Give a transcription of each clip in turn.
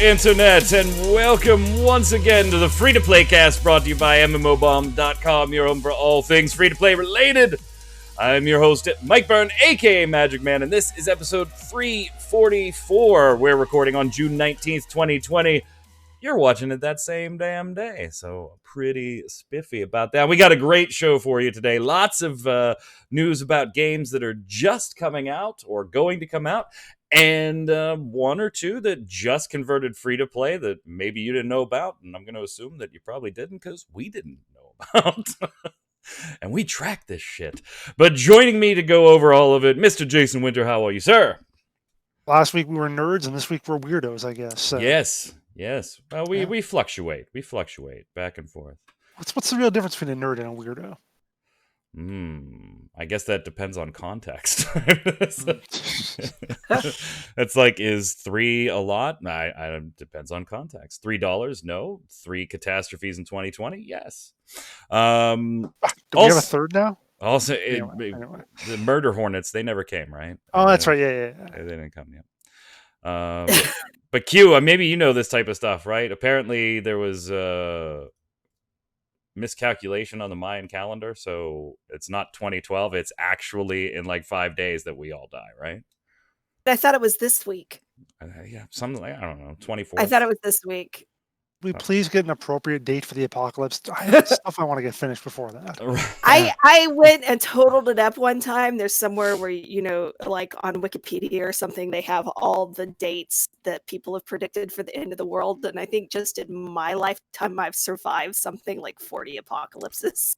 Internet, and welcome once again to the free-to-play cast brought to you by MMOBomb.com, your home for all things free-to-play related. I'm your host, Mike Byrne, aka Magicman, and this is episode 344. We're recording on June 19th, 2020. You're watching it that same damn day, so pretty spiffy about that. We got a great show for you today. Lots of news about games that are just coming out or going to come out, and one or two that just converted free-to-play that maybe you didn't know about, and I'm going to assume that you probably didn't because we didn't know about. And we track this shit. But joining me to go over all of it, Mr. Jason Winter, how are you, sir? Last week we were nerds, and this week we're weirdos, I guess. So. Yes. Well, we fluctuate. We fluctuate back and forth. What's the real difference between a nerd and a weirdo? I guess that depends on context. It's like, is 3 a lot? I depends on context. $3? No. 3 catastrophes in 2020? Yes. Do we have a third now? Also, anyway. The murder hornets, they never came, right? Oh, that's right. Yeah. They didn't come yet. But Q, maybe you know this type of stuff, right? Apparently there was miscalculation on the Mayan calendar, so it's not 2012. It's actually in like 5 days that we all die, right? I thought it was this week. Yeah, something like, I don't know, 24. I thought it was this week. Will we please get an appropriate date for the apocalypse? I have stuff I want to get finished before that. I went and totaled it up one time. There's somewhere where, like on Wikipedia or something, they have all the dates that people have predicted for the end of the world. And I think just in my lifetime, I've survived something like 40 apocalypses.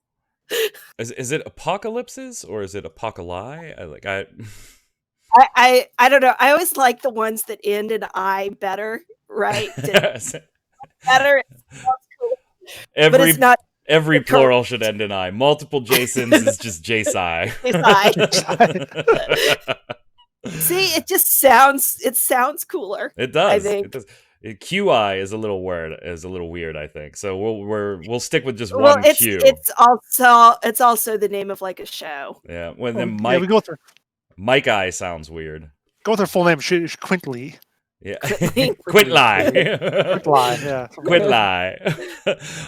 Is it apocalypses or is it apocalypse? I don't know. I always like the ones that end in I better, right? Better. Cool. But it's not. Every plural should end in I. Multiple Jasons is just J-Si. See, it sounds cooler. It does. I think. It does. QI is a little weird, I think. So we'll stick with just one Q. It's also the name of like a show. Yeah. Then Mike. Yeah, we go with Mike I sounds weird. Go with their full name, Quintly. Yeah. Quit lie. Yeah. Quit lie.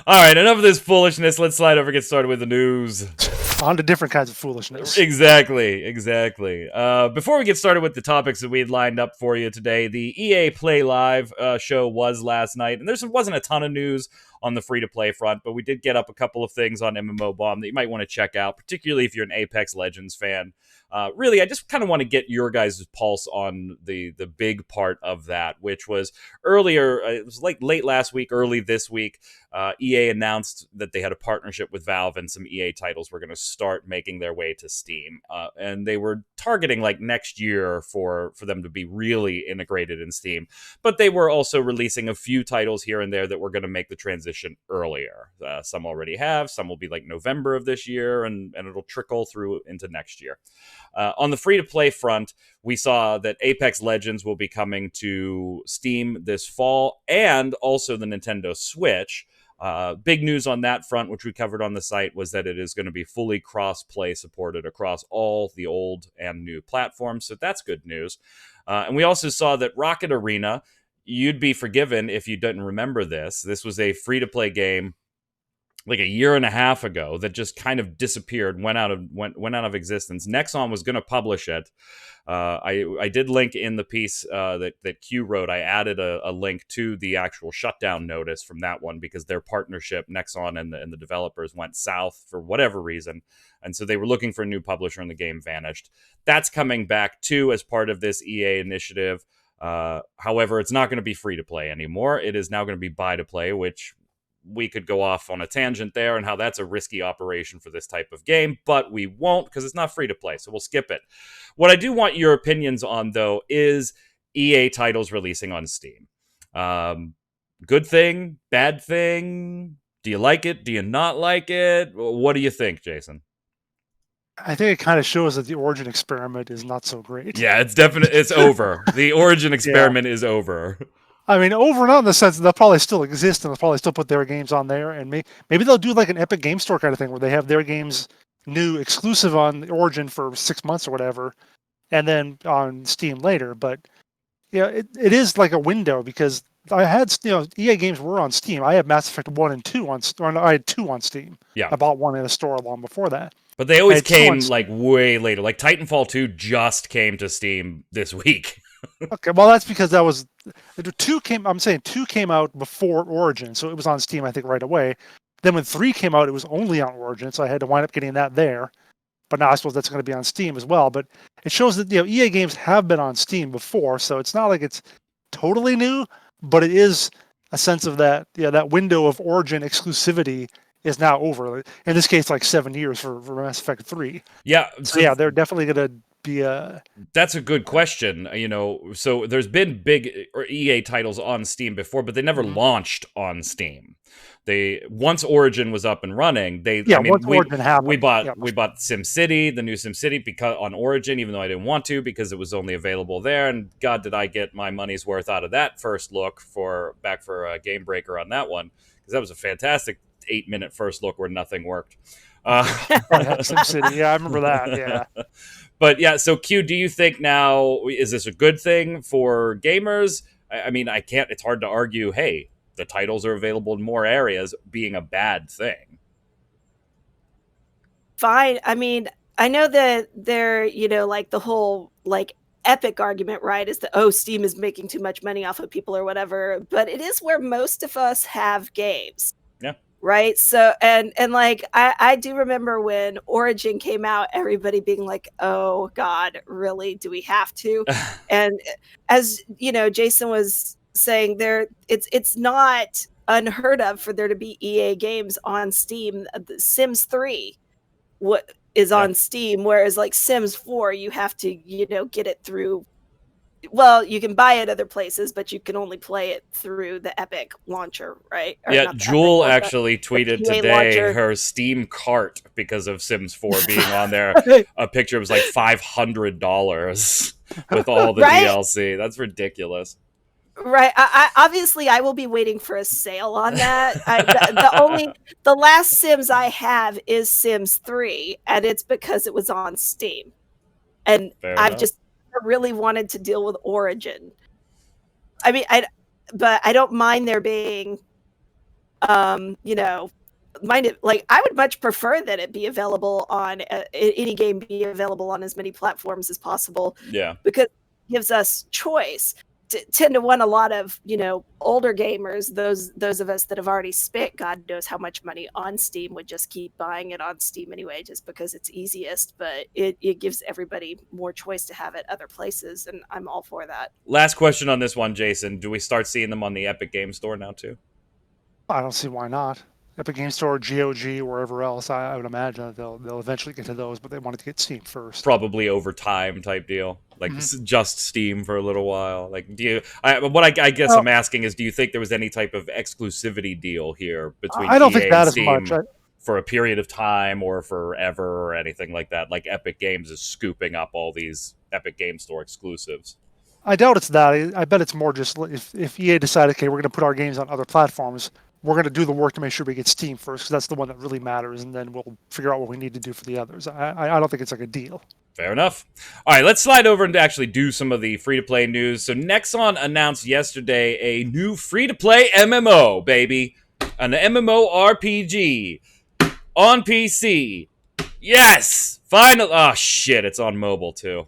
All right, enough of this foolishness. Let's slide over and get started with the news. On to different kinds of foolishness. Exactly. Before we get started with the topics that we had lined up for you today, the EA Play Live show was last night, and there wasn't a ton of news on the free-to-play front, but we did get up a couple of things on MMO Bomb that you might want to check out, particularly if you're an Apex Legends fan. Really, I just kind of want to get your guys' pulse on the big part of that, which was earlier, it was like late last week, early this week, EA announced that they had a partnership with Valve and some EA titles were going to start making their way to Steam. And they were targeting like next year for them to be really integrated in Steam. But they were also releasing a few titles here and there that were going to make the transition earlier. Some already have, some will be like November of this year, and it'll trickle through into next year. On the free-to-play front, we saw that Apex Legends will be coming to Steam this fall, and also the Nintendo Switch. Big news on that front, which we covered on the site, was that it is going to be fully cross-play supported across all the old and new platforms, so that's good news. And we also saw that Rocket Arena, you'd be forgiven if you didn't remember this. This was a free-to-play game like a year and a half ago that just kind of disappeared, went out of existence. Nexon was going to publish it. I did link in the piece that Q wrote. I added a link to the actual shutdown notice from that one because their partnership, Nexon and the developers, went south for whatever reason. And so they were looking for a new publisher and the game vanished. That's coming back too as part of this EA initiative. However, it's not going to be free to play anymore. It is now going to be buy to play, which we could go off on a tangent there and how that's a risky operation for this type of game, but we won't because it's not free to play, so we'll skip it. What I do want your opinions on, though, is EA titles releasing on Steam. Good thing, bad thing? Do you like it? Do you not like it? What do you think, Jason? I think it kind of shows that the Origin experiment is not so great. Yeah, it's over. The Origin experiment is over. I mean, over and out in the sense that they'll probably still exist and they'll probably still put their games on there. And maybe they'll do like an Epic Game Store kind of thing where they have their games new exclusive on the Origin for 6 months or whatever, and then on Steam later. But yeah, it is like a window because I had, EA games were on Steam. I had Mass Effect 1 and 2 on, or no, I had 2 on Steam. Yeah. I bought one in a store long before that. But they always came like way later. Like Titanfall 2 just came to Steam this week. Okay, well that's because that was 2 came. I'm saying 2 came out before Origin, so it was on Steam I think right away. Then when 3 came out, it was only on Origin, so I had to wind up getting that there. But now I suppose that's going to be on Steam as well. But it shows that EA games have been on Steam before, so it's not like it's totally new, but it is a sense of that that window of Origin exclusivity is now over. In this case, like 7 years for Mass Effect 3. Yeah. So yeah, they're definitely going to be That's a good question. So there's been big EA titles on Steam before, but they never launched on Steam. Once Origin was up and running, Origin happened, we bought SimCity, the new SimCity, because on Origin, even though I didn't want to, because it was only available there. And God, did I get my money's worth out of that first look for Game Breaker on that one, because that was a fantastic 8-minute first look where nothing worked. SimCity, yeah, I remember that. Yeah. But yeah, so Q, do you think now, is this a good thing for gamers? I mean, it's hard to argue, hey, the titles are available in more areas being a bad thing. Fine. I mean, I know that they're, like the whole like Epic argument, right, is that, Steam is making too much money off of people or whatever, but it is where most of us have games. Yeah. Right. So, and like, I do remember when Origin came out, everybody being like, oh God, really? Do we have to? And as Jason was saying, it's not unheard of for there to be EA games on Steam. Sims 3 is on Steam, whereas like Sims 4, you have to, get it through. Well, you can buy it other places, but you can only play it through the Epic launcher, right? Or Jewel actually tweeted today her Steam cart because of Sims 4 being on there. A picture was like $500 with all the DLC. That's ridiculous. Right. I obviously I will be waiting for a sale on that. The last Sims I have is Sims 3, and it's because it was on Steam, and I've just really wanted to deal with Origin. I mean, but I don't mind there being, mind it. Like, I would much prefer that it be available on any game be available on as many platforms as possible. Yeah, because it gives us choice. 10-1, a lot of older gamers, those of us that have already spent God knows how much money on Steam, would just keep buying it on Steam anyway, just because it's easiest. But it gives everybody more choice to have it other places, and I'm all for that. Last question on this one, Jason: do we start seeing them on the Epic Game Store now too? I don't see why not. Epic Game Store, GOG, wherever else. I would imagine they'll eventually get to those, but they wanted to get Steam first. Probably over time type deal, like just Steam for a little while. Like, I guess I'm asking is, do you think there was any type of exclusivity deal here between I don't EA think that and as Steam much. For a period of time or forever or anything like that? Like Epic Games is scooping up all these Epic Game Store exclusives. I doubt it's that. I bet it's more just if EA decided, okay, we're going to put our games on other platforms, we're going to do the work to make sure we get Steam first, because that's the one that really matters, and then we'll figure out what we need to do for the others. I don't think it's like a deal. Fair enough. All right, let's slide over and actually do some of the free-to-play news. So Nexon announced yesterday a new free-to-play MMO, baby. An MMORPG on PC. Yes! Finally! Oh, shit, it's on mobile, too.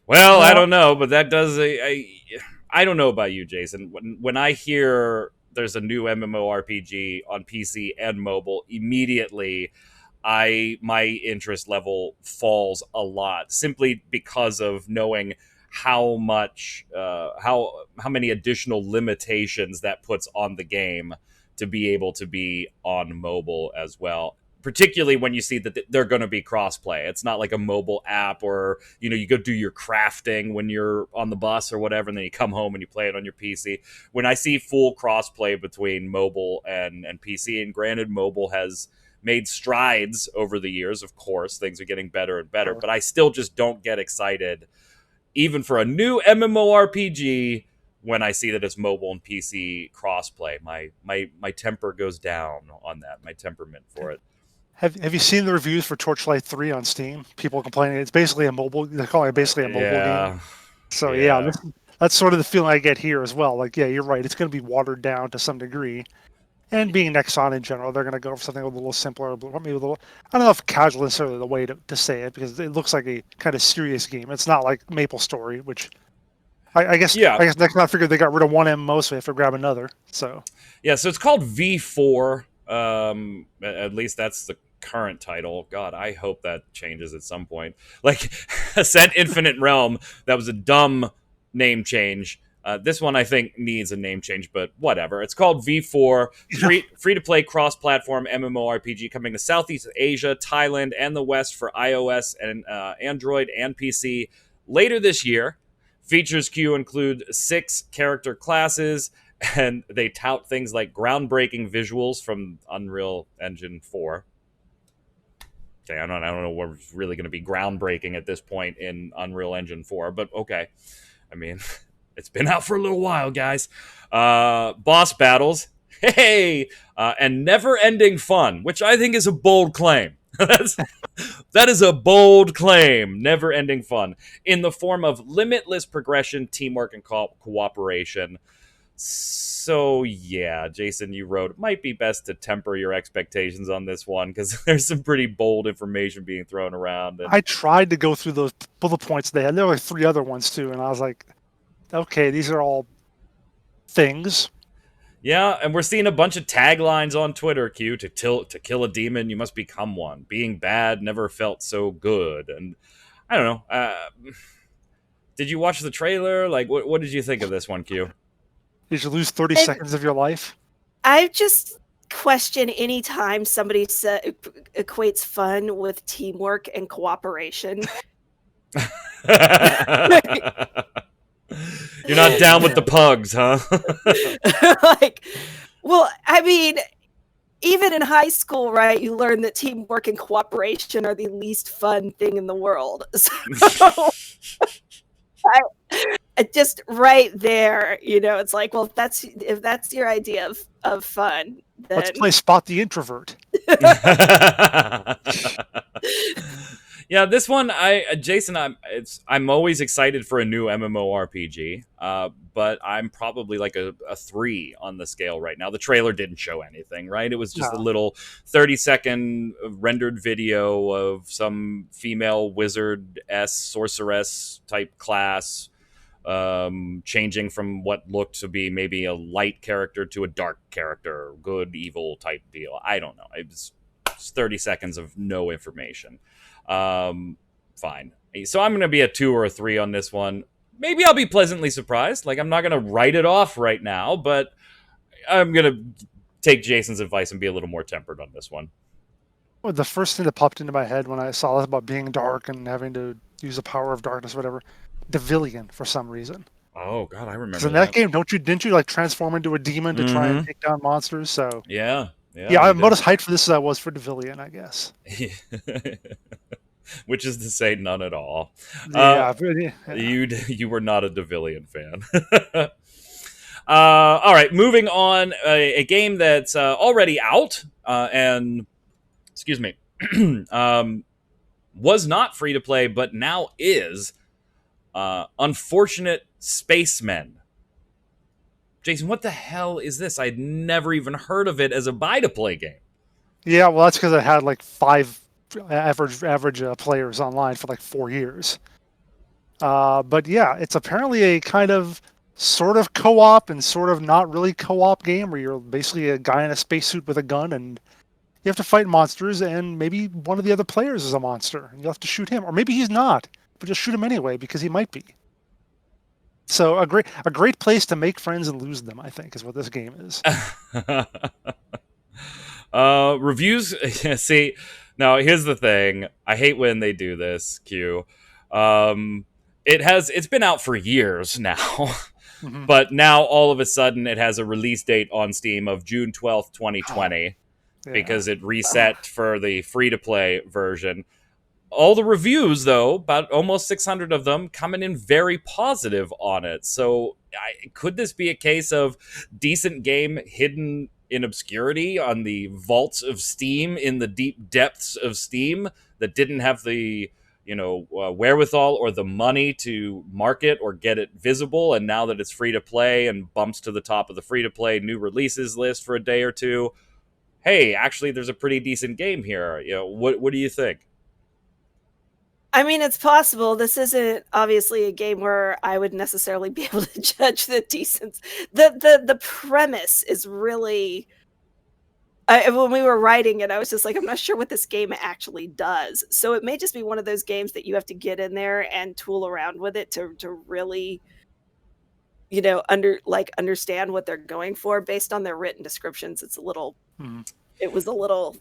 Well, I don't know, but that does... I don't know about you, Jason. When I hear there's a new MMORPG on PC and mobile, immediately my interest level falls a lot, simply because of knowing how much how many additional limitations that puts on the game to be able to be on mobile as well. Particularly when you see that they're going to be crossplay. It's not like a mobile app or, you go do your crafting when you're on the bus or whatever, and then you come home and you play it on your PC. When I see full crossplay between mobile and PC, and granted, mobile has made strides over the years, of course, things are getting better and better, but I still just don't get excited, even for a new MMORPG, when I see that it's mobile and PC crossplay. My temper goes down on that, my temperament for it. Have you seen the reviews for Torchlight 3 on Steam? People complaining it's basically a mobile. They're calling it basically a mobile game. So Yeah. that's sort of the feeling I get here as well. Like, yeah, you're right. It's going to be watered down to some degree. And being Nexon in general, they're going to go for something a little simpler, maybe a little. I don't know if casual is necessarily the way to say it, because it looks like a kind of serious game. It's not like Maple Story, which I guess Yeah. Nexon figured they got rid of one MMO, so they have to grab another. So Yeah, so it's called V4. At least that's the current title. God, I hope that changes at some point. Like Ascent Infinite Realm, that was a dumb name change. This one I think needs a name change, but whatever. It's called V4, free to play cross platform MMORPG coming to Southeast Asia, Thailand, and the West for iOS and Android and PC later this year. Features queue include 6 character classes, and they tout things like groundbreaking visuals from Unreal Engine 4. Okay, I don't know what's really going to be groundbreaking at this point in Unreal Engine 4, but okay. I mean, it's been out for a little while, guys. Boss battles, hey, and never-ending fun, which I think is a bold claim. That is a bold claim. Never-ending fun in the form of limitless progression, teamwork, and cooperation. So yeah, Jason, you wrote, it might be best to temper your expectations on this one because there's some pretty bold information being thrown around. And I tried to go through those bullet points they had. There were 3 other ones too, and I was like, okay, these are all things. yeah, and we're seeing a bunch of taglines on Twitter. Q to kill a demon, you must become one. Being bad never felt so good. And I don't know. Did you watch the trailer? Like, what did you think of this one, Q? Did you lose 30 seconds of your life? I just question any time somebody equates fun with teamwork and cooperation. You're not down with the pugs, huh? Like, well, I mean, even in high school, right, you learn that teamwork and cooperation are the least fun thing in the world. So, just right there, it's like, well, if that's your idea of fun, then Let's play Spot the Introvert. Yeah, this one, Jason, I'm always excited for a new MMORPG, but I'm probably like a 3 on the scale right now. The trailer didn't show anything, right? It was just a little 30-second rendered video of some female wizard-s, sorceress type class, changing from what looked to be maybe a light character to a dark character, good, evil type deal. I don't know. It was 30 seconds of no information. Fine. So I'm going to be a 2 or a 3 on this one. Maybe I'll be pleasantly surprised. Like, I'm not going to write it off right now, but I'm going to take Jason's advice and be a little more tempered on this one. Well, the first thing that popped into my head when I saw this about being dark and having to use the power of darkness or whatever, Devilian for some reason. Oh, God, I remember Because in that game, didn't you like transform into a demon to try and take down monsters? So yeah, I'm about as hyped for this as I was for Devilian, I guess. Which is to say, none at all. Yeah. You were not a Devilian fan. All right, moving on. A game that's already out and, excuse me, was not free to play, but now is. Unfortunate Spacemen. Jason, what the hell is this? I'd never even heard of it as a buy-to-play game. Yeah, well, that's because I had like 5 average players online for like 4 years. But yeah, it's apparently a kind of sort of co-op and sort of not really co-op game where you're basically a guy in a spacesuit with a gun and you have to fight monsters, and maybe one of the other players is a monster and you'll have to shoot him, or maybe he's not, but just shoot him anyway because he might be. So a great place to make friends and lose them, I think, is what this game is. Reviews. See, now here's the thing. I hate when they do this. Q. It's been out for years now, but now all of a sudden it has a release date on Steam of June 12th, 2020, because it reset for the free to play version. All the reviews, though, about almost 600 of them, coming in very positive on it. So could this be a case of decent game hidden in obscurity on the vaults of Steam, in the deep depths of Steam, that didn't have the wherewithal or the money to market or get it visible. And now that it's free to play and bumps to the top of the free to play new releases list for a day or two, hey, actually, there's a pretty decent game here. What do you think? I mean, it's possible. This isn't obviously a game where I would necessarily be able to judge the decence. The premise is really. When we were writing it, I was just like, I'm not sure what this game actually does. So it may just be one of those games that you have to get in there and tool around with it to really, understand what they're going for. Based on their written descriptions, it was a little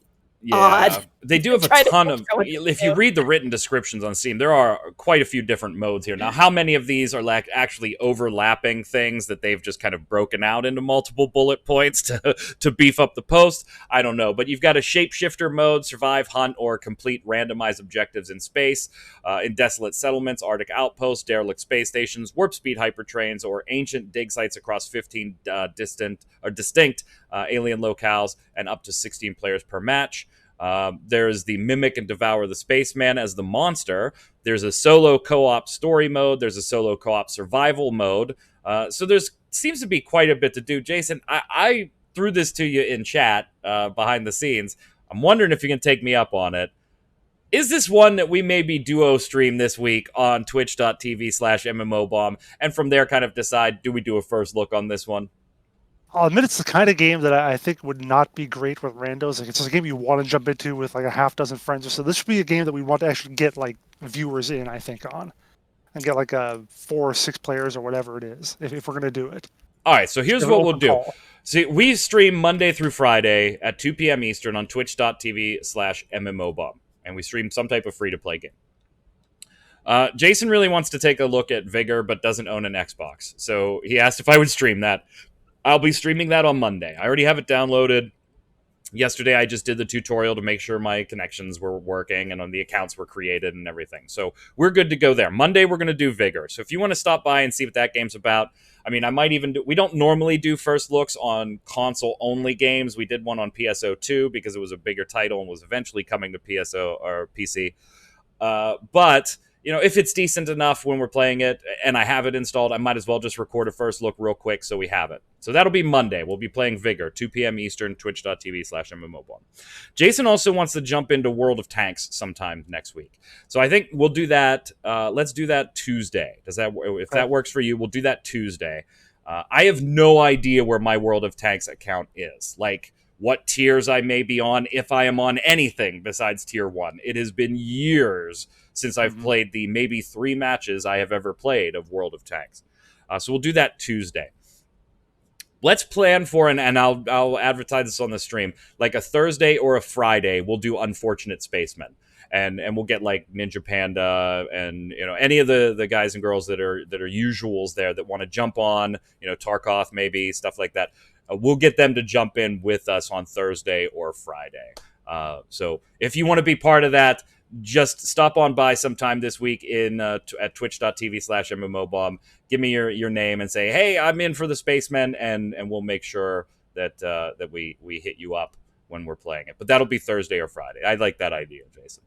odd. They do have a ton of. If you read the written descriptions on Steam, there are quite a few different modes here. Now, how many of these are actually overlapping things that they've just kind of broken out into multiple bullet points to beef up the post? I don't know. But you've got a shapeshifter mode, survive, hunt, or complete randomized objectives in space, in desolate settlements, Arctic outposts, derelict space stations, warp speed hypertrains, or ancient dig sites across 15 distinct alien locales, and up to 16 players per match. There's the Mimic and Devour the Spaceman as the monster. There's a solo co-op story mode. There's a solo co-op survival mode. So there's seems to be quite a bit to do. Jason, I threw this to you in chat behind the scenes. I'm wondering if you can take me up on it. Is this one that we maybe duo stream this week on twitch.tv/MMOBomb, and from there kind of decide, do we do a first look on this one? I'll admit it's the kind of game that I think would not be great with randos. Like, it's just a game you want to jump into with like a half dozen friends or so. This should be a game that we want to actually get like viewers in, I think, on, and get like 4 or 6 players or whatever it is if we're gonna do it. All right, so here's what we'll do. See, we stream Monday through Friday at 2 p.m. Eastern on twitch.tv/MMOBomb, and we stream some type of free-to-play game. Jason really wants to take a look at Vigor, but doesn't own an Xbox, so he asked if I would stream that. I'll be streaming that on Monday. I already have it downloaded. Yesterday, I just did the tutorial to make sure my connections were working and the accounts were created and everything. So we're good to go there. Monday, we're going to do Vigor. So if you want to stop by and see what that game's about, I mean, I might even do... We don't normally do first looks on console-only games. We did one on PSO2 because it was a bigger title and was eventually coming to PSO or PC. But... if it's decent enough when we're playing it and I have it installed, I might as well just record a first look real quick so we have it. So that'll be Monday. We'll be playing Vigor, 2 p.m. Eastern, twitch.tv/MMOBomb. Jason also wants to jump into World of Tanks sometime next week. So I think we'll do that. Let's do that Tuesday. If that works for you, we'll do that Tuesday. I have no idea where my World of Tanks account is. Like, what tiers I may be on, if I am on anything besides tier 1. It has been years since I've played the maybe 3 matches I have ever played of World of Tanks. So we'll do that Tuesday. Let's plan for, and I'll advertise this on the stream, like a Thursday or a Friday, we'll do Unfortunate Spacemen. And we'll get like Ninja Panda and any of the guys and girls that are usuals there that want to jump on, Tarkov maybe, stuff like that. We'll get them to jump in with us on Thursday or Friday. So if you want to be part of that, just stop on by sometime this week at twitch.tv/MMOBomb. Give me your name and say, hey, I'm in for the Spacemen, and we'll make sure that we hit you up when we're playing it. But that'll be Thursday or Friday. I like that idea, Jason.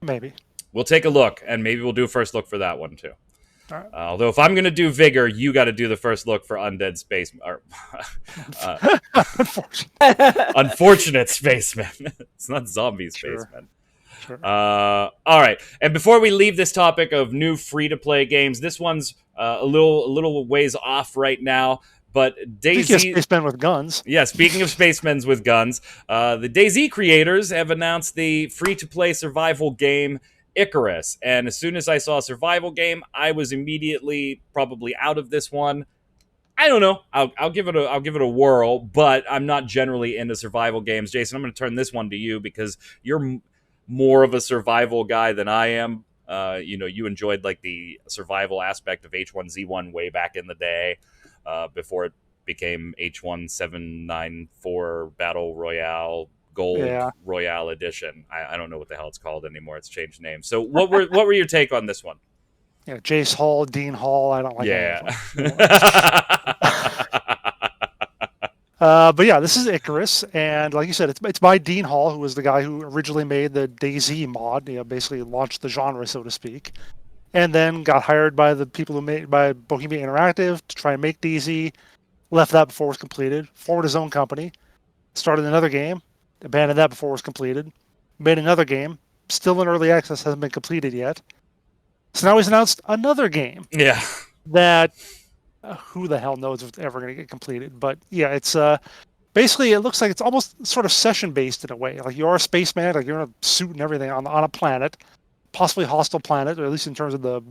Maybe. We'll take a look, and maybe we'll do a first look for that one, too. All right. Although if I'm going to do Vigor, you got to do the first look for Undead Space... Unfortunate Spacemen. It's not Zombie Spacemen. Sure. All right. And before we leave this topic of new free-to-play games, this one's a little ways off right now. But DayZ... Speaking of spacemen with guns. Yeah, speaking of spacemen with guns, the DayZ creators have announced the free-to-play survival game Icarus. And as soon as I saw a survival game, I was immediately probably out of this one. I don't know. I'll give it a whirl, but I'm not generally into survival games. Jason, I'm going to turn this one to you because you're more of a survival guy than I am. You enjoyed like the survival aspect of H1Z1 way back in the day, before it became H1794 Battle Royale Gold Royale Edition. I don't know what the hell it's called anymore. It's changed names. So what were your take on this one? Yeah, Jace Hall, Dean Hall. I don't like. Yeah. But yeah, this is Icarus, and like you said, it's by Dean Hall, who was the guy who originally made the DayZ mod, basically launched the genre, so to speak, and then got hired by the people who made by Bohemia Interactive to try and make DayZ. Left that before it was completed. Formed his own company, started another game, abandoned that before it was completed, made another game, still in early access, hasn't been completed yet. So now he's announced another game Yeah. that who the hell knows if it's ever going to get completed. But yeah, it's basically, it looks like it's almost sort of session based in a way. Like you're a spaceman, like you're in a suit and everything on a planet, possibly hostile planet, or at least in terms of the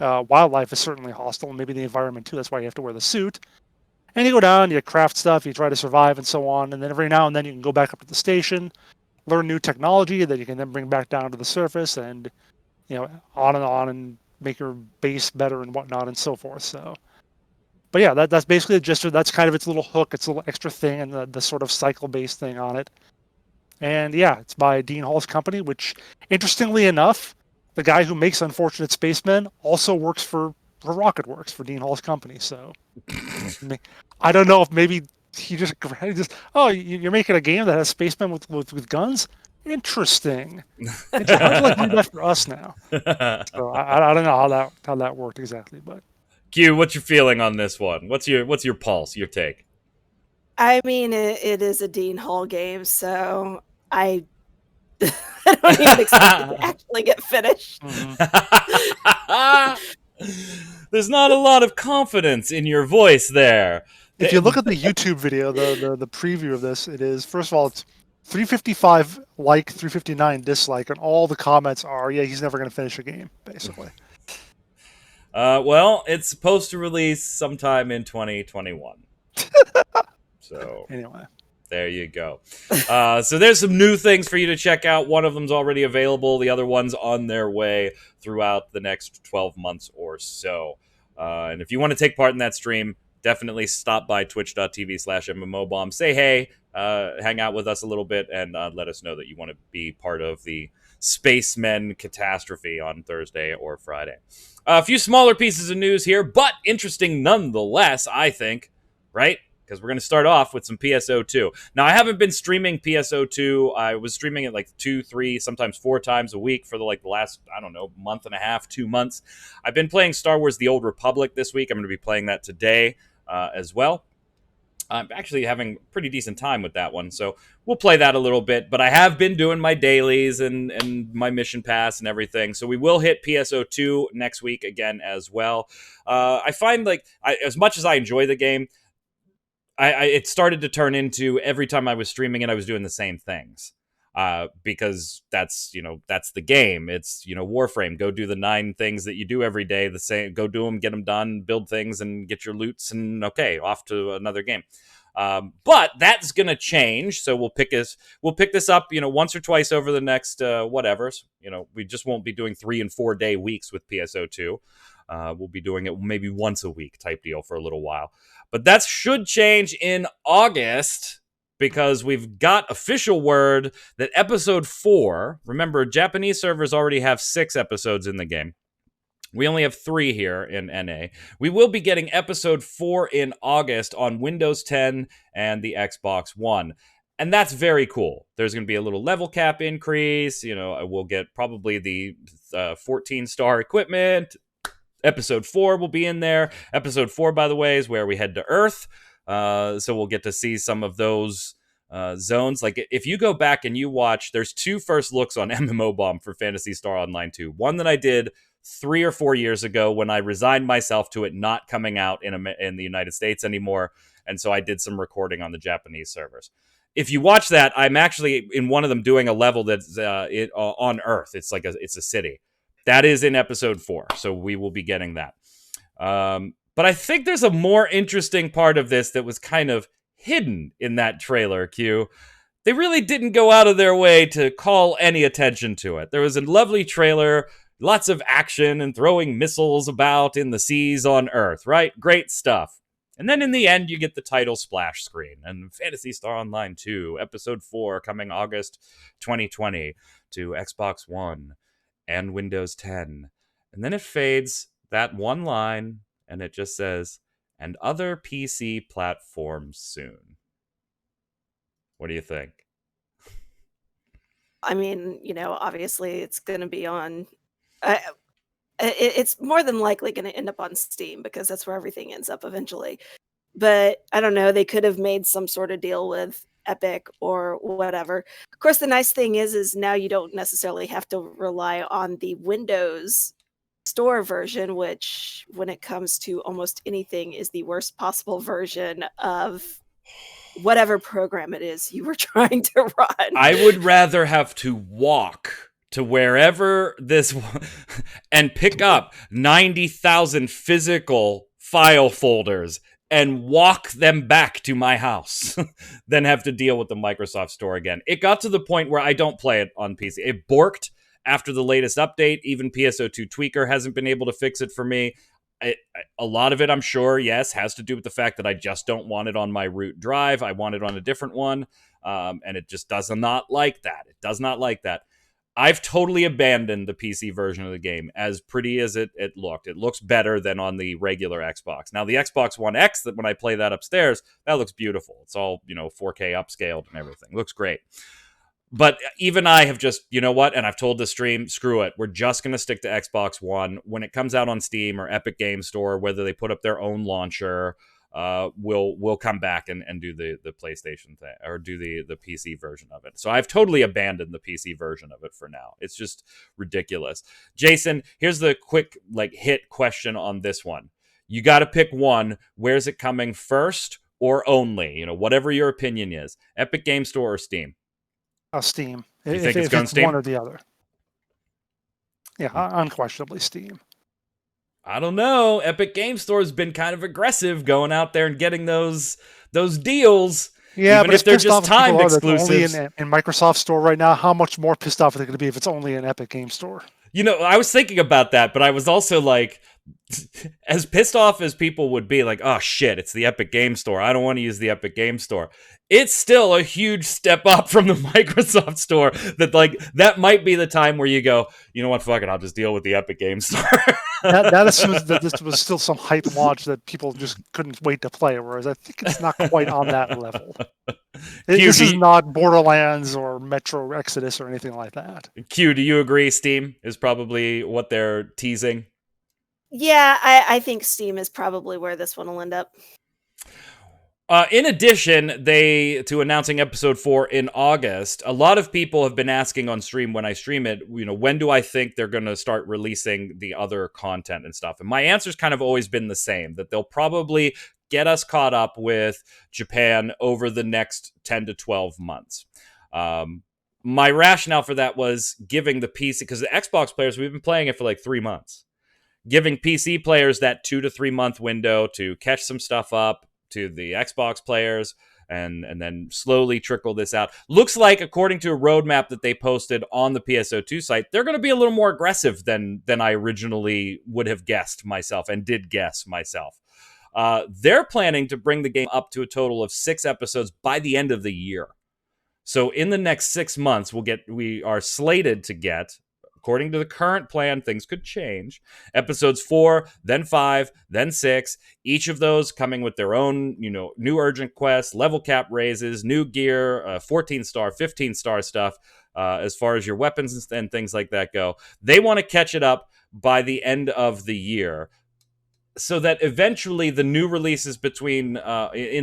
wildlife is certainly hostile, and maybe the environment too. That's why you have to wear the suit. And you go down, you craft stuff, you try to survive, and so on. And then every now and then you can go back up to the station, learn new technology that you can then bring back down to the surface, and on, and make your base better and whatnot and so forth. So, but yeah, that's basically the gist of that's kind of its little hook, its little extra thing, and the sort of cycle-based thing on it. And yeah, it's by Dean Hall's company, which, interestingly enough, the guy who makes Unfortunate Spacemen also works for Rocket Works, for Dean Hall's company. So I don't know if maybe he just oh, you're making a game that has spacemen with guns. Interesting. How would you like to do that for us now? So I don't know how that worked exactly, but Q, what's your feeling on this one? What's your pulse? Your take? I mean, it is a Dean Hall game, so I don't even expect it to actually get finished. There's not a lot of confidence in your voice there. If you look at the YouTube video, the preview of this, it is, first of all, it's 355 like, 359 dislike, and all the comments are, yeah, he's never going to finish a game, basically. Well, it's supposed to release sometime in 2021. So anyway, there you go. So there's some new things for you to check out. One of them's already available. The other one's on their way throughout the next 12 months or so. And if you want to take part in that stream, definitely stop by twitch.tv/MMOBomb. Say hey, hang out with us a little bit, and let us know that you want to be part of the Spacemen catastrophe on Thursday or Friday. A few smaller pieces of news here, but interesting nonetheless, I think, right? Because we're going to start off with some PSO2. Now, I haven't been streaming PSO2. I was streaming it like 2, 3, sometimes 4 times a week for the last, I don't know, month and a half, 2 months. I've been playing Star Wars The Old Republic this week. I'm going to be playing that today as well. I'm actually having a pretty decent time with that one, so we'll play that a little bit. But I have been doing my dailies and my mission pass and everything, so we will hit PSO2 next week again as well. I find as much as I enjoy the game, it started to turn into every time I was streaming it, I was doing the same things. Because that's the game. It's, Warframe. Go do the 9 things that you do every day. The same. Go do them, get them done, build things, and get your loots, and okay, off to another game. But that's gonna change. So we'll pick this up, once or twice over the next whatever. We just won't be doing 3 and 4 day weeks with PSO2. We'll be doing it maybe once a week type deal for a little while. But that should change in August, because we've got official word that episode 4, remember, Japanese servers already have 6 episodes in the game. We only have 3 here in NA. We will be getting episode 4 in August on Windows 10 and the Xbox One. And that's very cool. There's going to be a little level cap increase. We'll get probably the 14-star equipment. Episode 4 will be in there. Episode 4, by the way, is where we head to Earth. So we'll get to see some of those zones. Like, if you go back and you watch, there's 2 first looks on MMO Bomb for Phantasy Star Online 2. One that I did 3 or 4 years ago when I resigned myself to it not coming out in the United States anymore. And so I did some recording on the Japanese servers. If you watch that, I'm actually in one of them doing a level that's on Earth. It's it's a city. That is in episode 4, so we will be getting that. But I think there's a more interesting part of this that was kind of hidden in that trailer, Q. They really didn't go out of their way to call any attention to it. There was a lovely trailer, lots of action and throwing missiles about in the seas on Earth, right? Great stuff. And then in the end, you get the title splash screen. And Phantasy Star Online 2, Episode 4, coming August 2020 to Xbox One and Windows 10. And then it fades, that one line, and it just says, and other PC platforms soon. What do you think? I mean, obviously it's going to be on. It's more than likely going to end up on Steam because that's where everything ends up eventually. But I don't know. They could have made some sort of deal with Epic or whatever. Of course, the nice thing is now you don't necessarily have to rely on the Windows Store version, which, when it comes to almost anything, is the worst possible version of whatever program it is you were trying to run. I would rather have to walk to wherever this and pick up 90,000 physical file folders and walk them back to my house than have to deal with the Microsoft Store again. It got to the point where I don't play it on PC. It borked after the latest update. Even PSO2 Tweaker hasn't been able to fix it for me. A lot of it, I'm sure, yes, has to do with the fact that I just don't want it on my root drive. I want it on a different one, and it just does not like that. It does not like that. I've totally abandoned the PC version of the game, as pretty as it looked. It looks better than on the regular Xbox. Now, the Xbox One X, that when I play that upstairs, that looks beautiful. It's all, 4K upscaled and everything. It looks great. But even I have just, you know what? And I've told the stream, screw it. We're just going to stick to Xbox One. When it comes out on Steam or Epic Game Store, whether they put up their own launcher, we'll come back and do the PlayStation thing or do the PC version of it. So I've totally abandoned the PC version of it for now. It's just ridiculous. Jason, here's the quick hit question on this one. You got to pick one. Where's it coming first or only? Whatever your opinion is. Epic Game Store or Steam? Steam. You think it's going Steam? One or the other. Yeah, unquestionably Steam. I don't know. Epic Game Store has been kind of aggressive going out there and getting those deals. Yeah, even but if they're just timed exclusives. Only in Microsoft Store right now, how much more pissed off are they going to be if it's only in Epic Game Store? I was thinking about that, but I was also like, as pissed off as people would be, like, oh shit, it's the Epic Game Store. I don't want to use the Epic Game Store. It's still a huge step up from the Microsoft Store that might be the time where you go, you know what, fuck it, I'll just deal with the Epic Game Store. that assumes that this was still some hype launch that people just couldn't wait to play, whereas I think it's not quite on that level. This is not Borderlands or Metro Exodus or anything like that. Q, do you agree Steam is probably what they're teasing? Yeah, I think Steam is probably where this one will end up. In addition, to announcing episode 4 in August, a lot of people have been asking on stream when I stream it, when do I think they're going to start releasing the other content and stuff? And my answer's kind of always been the same, that they'll probably get us caught up with Japan over the next 10 to 12 months. My rationale for that was giving the PC, because the Xbox players, we've been playing it for 3 months, giving PC players that 2 to 3 month window to catch some stuff up, to the Xbox players, and then slowly trickle this out. Looks like, according to a roadmap that they posted on the PSO2 site, they're going to be a little more aggressive than I originally would have guessed myself, and did guess myself. They're planning to bring the game up to a total of 6 episodes by the end of the year. So in the next 6 months, we are slated to get, according to the current plan, things could change, episodes 4, then 5, then 6, each of those coming with their own, new urgent quests, level cap raises, new gear, 14-star, 15-star stuff, as far as your weapons and things like that go. They want to catch it up by the end of the year so that eventually the new releases in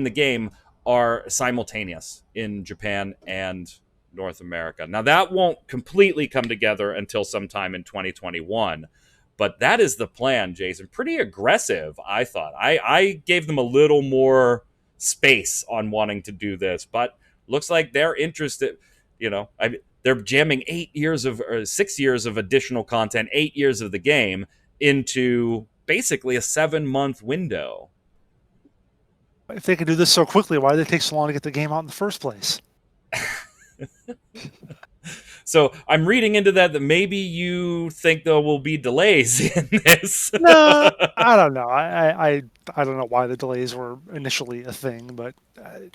the game are simultaneous in Japan and North America. Now, that won't completely come together until sometime in 2021, but that is the plan, Jason. Pretty aggressive, I thought. I gave them a little more space on wanting to do this, but looks like they're interested. They're jamming 6 years of additional content, 8 years of the game into basically a 7-month window. If they can do this so quickly, why did it take so long to get the game out in the first place? So I'm reading into that maybe you think there will be delays in this. No, I don't know. I don't know why the delays were initially a thing, but I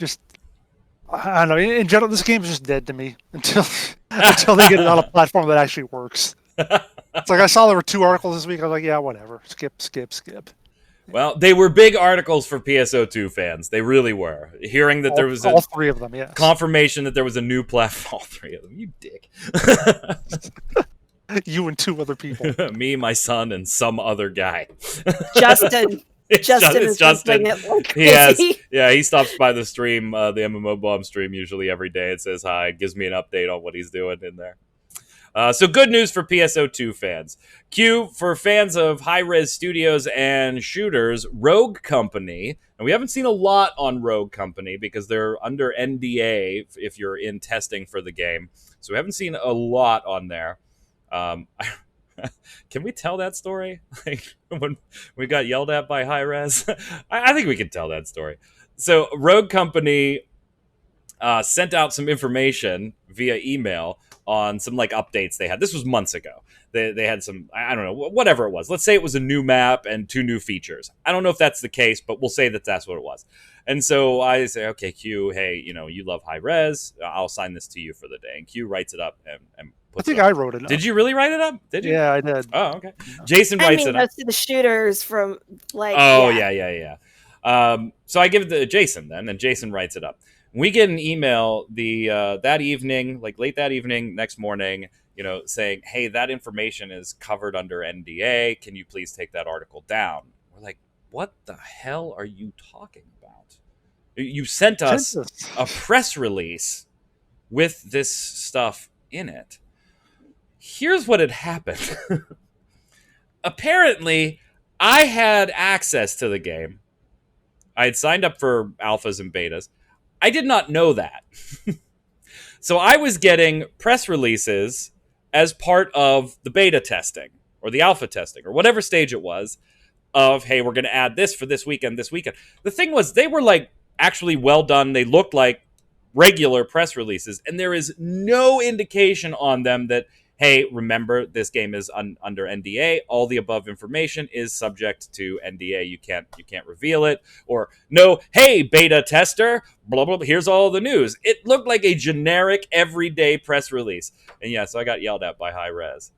don't know. In general, this game is just dead to me until they get it on a platform that actually works. It's like I saw there were 2 articles this week. I was like, yeah, whatever. Skip. Well, they were big articles for PSO2 fans. They really were. Hearing that there was all three of them, yes. confirmation that there was a new platform. All three of them. You dick. You and two other people. Me, my son, and some other guy. Justin. Justin is Justin. It like crazy. He stops by the stream, the MMO Bomb stream, usually every day. It says hi, gives me an update on what he's doing in there. So good news for PSO2 fans. Q, for fans of hi-rez studios and shooters, Rogue Company, and we haven't seen a lot on Rogue Company because they're under NDA if you're in testing for the game. So we haven't seen a lot on there. Can we tell that story? Like when we got yelled at by hi-rez? I think we can tell that story. So Rogue Company sent out some information via email on some like updates they had. This was months ago. They had some, I don't know, whatever it was. Let's say it was a new map and 2 new features. I don't know if that's the case, but we'll say that that's what it was. And so I say, okay, Q, hey, you love hi-rez. I'll sign this to you for the day. And Q writes it up and I think I wrote it up. Did you really write it up? Did you? Yeah, I did. Oh, okay. Jason writes it up. Most of the shooters from like. Oh, yeah. So I give it to Jason then, and Jason writes it up. We get an email that evening, like late that evening, next morning, saying, hey, that information is covered under NDA. Can you please take that article down? We're like, what the hell are you talking about? You sent us a press release with this stuff in it. Here's what had happened. Apparently, I had access to the game. I had signed up for alphas and betas. I did not know that. So I was getting press releases as part of the beta testing or the alpha testing or whatever stage it was of, hey, we're going to add this for this weekend. The thing was, they were like actually well done. They looked like regular press releases, and there is no indication on them that, hey, remember, this game is under NDA. All the above information is subject to NDA. You can't reveal it. Or, no, hey, beta tester, blah, blah, blah, here's all the news. It looked like a generic, everyday press release. And yeah, so I got yelled at by hi-rez.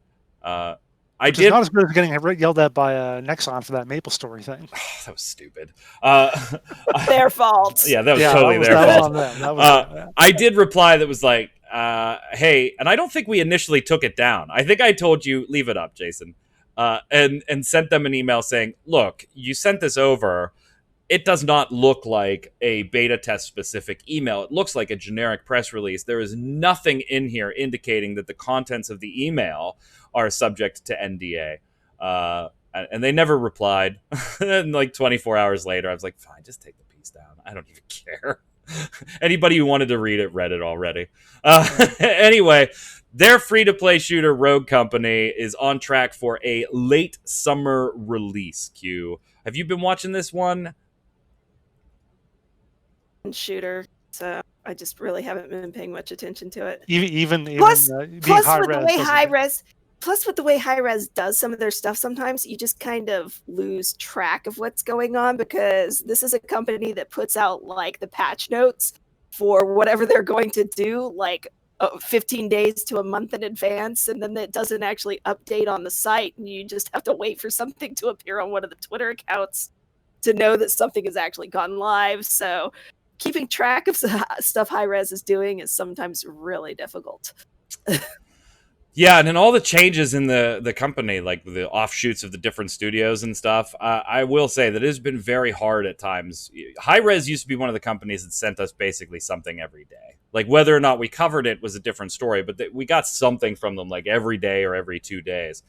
Which is not as good as getting yelled at by Nexon for that Maple Story thing. Oh, that was stupid. Their fault. Yeah, that was totally their fault. That was on them. That was I did reply that was like, hey, and I don't think we initially took it down. I think I told you, leave it up, Jason, and sent them an email saying, look, you sent this over. It does not look like a beta test specific email. It looks like a generic press release. There is nothing in here indicating that the contents of the email are subject to NDA. And they never replied. And like 24 hours later, I was like, fine, just take the piece down. I don't even care. Anybody who wanted to read it read it already. Anyway, their free-to-play shooter Rogue Company is on track for a late summer release. Q, have you been watching this one? Shooter, so I just really haven't been paying much attention to it. even plus being with hi-rez the way doesn't- hi-rez. Plus, with the way hi-rez does some of their stuff, sometimes you just kind of lose track of what's going on because this is a company that puts out like the patch notes for whatever they're going to do, like 15 days to a month in advance, and then it doesn't actually update on the site, and you just have to wait for something to appear on one of the Twitter accounts to know that something has actually gone live. So keeping track of stuff hi-rez is doing is sometimes really difficult. Yeah, and then all the changes in the company, like the offshoots of the different studios and stuff, I will say that it has been very hard at times. hi-rez used to be one of the companies that sent us basically something every day. Like whether or not we covered it was a different story, but we got something from them like every day or every 2 days.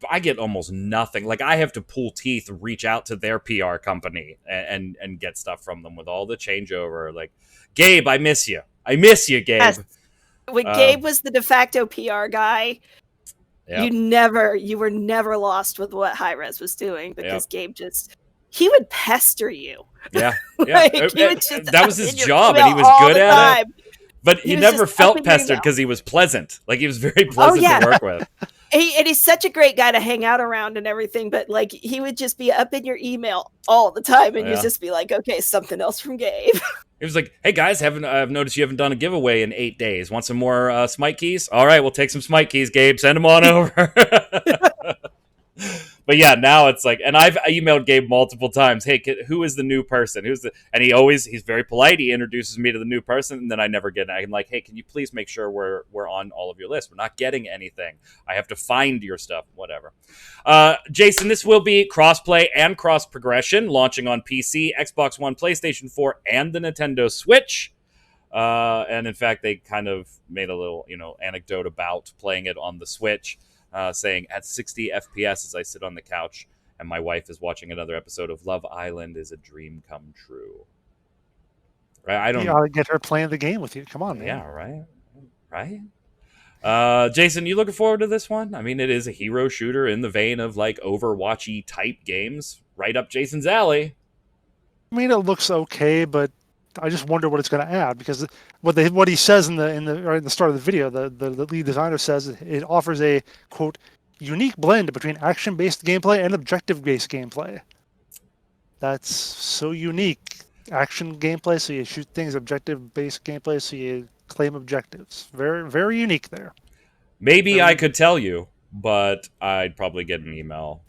I get almost nothing. Like I have to pull teeth, reach out to their PR company and get stuff from them with all the changeover. Like, Gabe, I miss you. I miss you, Gabe. Yes. When Gabe was the de facto PR guy, yep. you were never lost with what hi-rez was doing because Gabe he would pester you. Yeah, Like, that was his job, and he was good at it. But he never felt pestered because he was pleasant. Like he was very pleasant to work with. He's such a great guy to hang out around and everything, but like he would just be up in your email all the time, and you'd just be like, okay, something else from Gabe. It was like, hey guys, I've noticed you haven't done a giveaway in 8 days. Want some more Smite keys? All right, we'll take some Smite keys, Gabe. Send them on over. But yeah, now it's like, and I've emailed Gabe multiple times. Hey, who is the new person? And he's very polite. He introduces me to the new person, and then I never get it. I'm like, hey, can you please make sure we're on all of your lists? We're not getting anything. I have to find your stuff, whatever. Jason, this will be cross-play and cross-progression, launching on PC, Xbox One, PlayStation 4, and the Nintendo Switch. And in fact, they kind of made a little, anecdote about playing it on the Switch. Saying at 60 FPS as I sit on the couch and my wife is watching another episode of Love Island is a dream come true. Right? I don't. You gotta get her playing the game with you. Come on, man. Yeah, right. Jason, you looking forward to this one? I mean, it is a hero shooter in the vein of like Overwatchy type games, right up Jason's alley. I mean, it looks okay, but I just wonder what it's going to add, because what he says in the start of the video, the lead designer says it offers a, quote, unique blend between action-based gameplay and objective-based gameplay. That's so unique. Action gameplay, so you shoot things. Objective-based gameplay, so you claim objectives. Very, very unique there. Maybe I could tell you, but I'd probably get an email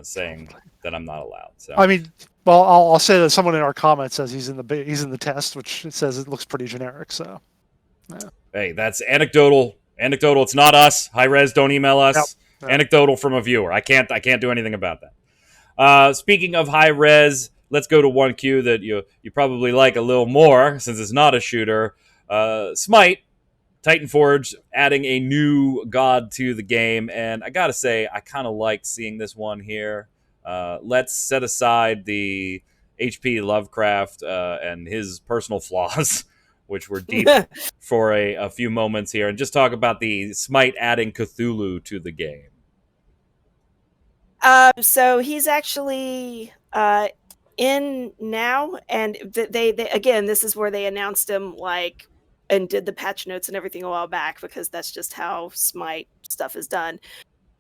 saying that I'm not allowed. So I mean, well, I'll say that someone in our comments says he's in the test, which it says it looks pretty generic. So, yeah. Hey, that's anecdotal. Anecdotal. It's not us. Hi-rez, don't email us. Yep. Anecdotal from a viewer. I can't do anything about that. Speaking of hi-rez, let's go to one queue that you probably like a little more since it's not a shooter. Smite. Titanforge adding a new god to the game, and I gotta say, I kind of liked seeing this one here. Let's set aside the H.P. Lovecraft and his personal flaws, which were deep for a few moments here, and just talk about the Smite adding Cthulhu to the game. So he's actually in now, and they again, this is where they announced him and did the patch notes and everything a while back, because that's just how Smite stuff is done.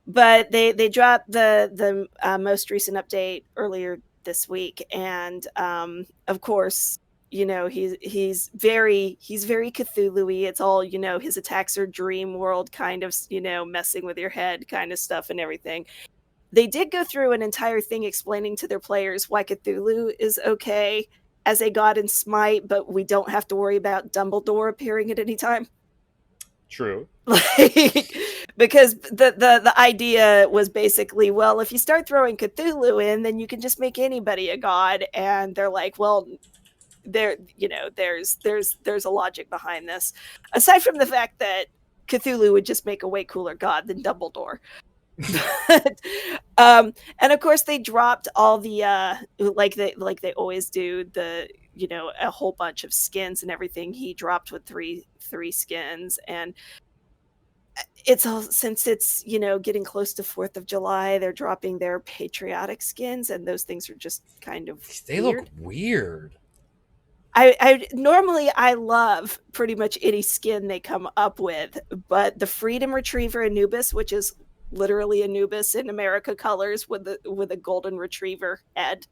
But they dropped the most recent update earlier this week, and of course, he's very Cthulhu-y. It's all, his attacks are dream world kind of, messing with your head kind of stuff and everything. They did go through an entire thing explaining to their players why Cthulhu is okay as a god in Smite, but we don't have to worry about Dumbledore appearing at any time. True. Because the idea was basically, well, if you start throwing Cthulhu in, then you can just make anybody a god. And they're like, well, there's a logic behind this. Aside from the fact that Cthulhu would just make a way cooler god than Dumbledore. And of course they dropped all the like they always do, the a whole bunch of skins and everything. He dropped with three skins, and it's all, since it's getting close to 4th of July, they're dropping their patriotic skins, and those things are just kind of they weird. Look weird. I normally love pretty much any skin they come up with, but the Freedom Retriever Anubis, which is literally Anubis in America colors with a golden retriever head,